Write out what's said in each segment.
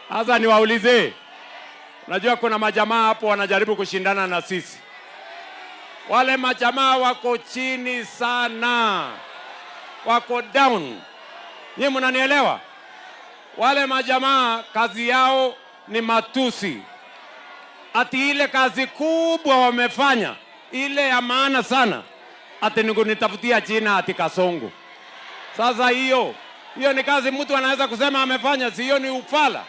Sasa niwaulize, najua kuna majamaa hapo wanajaribu kushindana na sisi. Wale majamaa wako chini sana, wako down. Nyinyi mnanielewa? Wale majamaa kazi yao ni matusi. Ati ile kazi kubwa wamefanya, ile ya maana sana, ati nikunitafutia jina ati Kasongo. Sasa hiyo ni kazi mtu anaweza kusema amefanya, si hiyo ni ufala?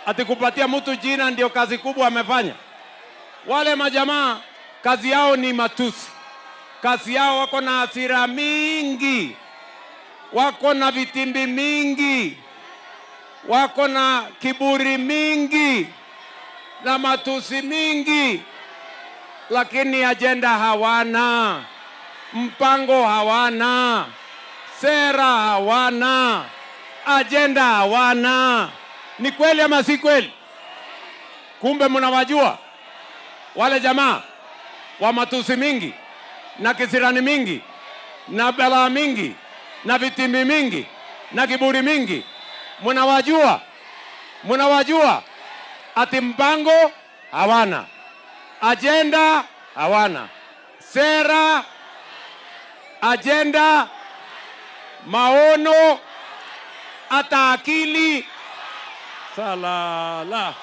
Ati kupatia mtu jina ndio kazi kubwa amefanya? Wale majamaa kazi yao ni matusi. Kazi yao wako na hasira mingi, wako na vitimbi mingi, wako na kiburi mingi na matusi mingi, lakini ajenda hawana, mpango hawana, sera hawana, ajenda hawana. Ni kweli ama si kweli? Kumbe mnawajua wale jamaa wa matusi mingi na kisirani mingi na balaa mingi na vitimbi mingi na kiburi mingi. Mnawajua ati mpango hawana, ajenda hawana, sera, ajenda, maono, hata akili. Salala.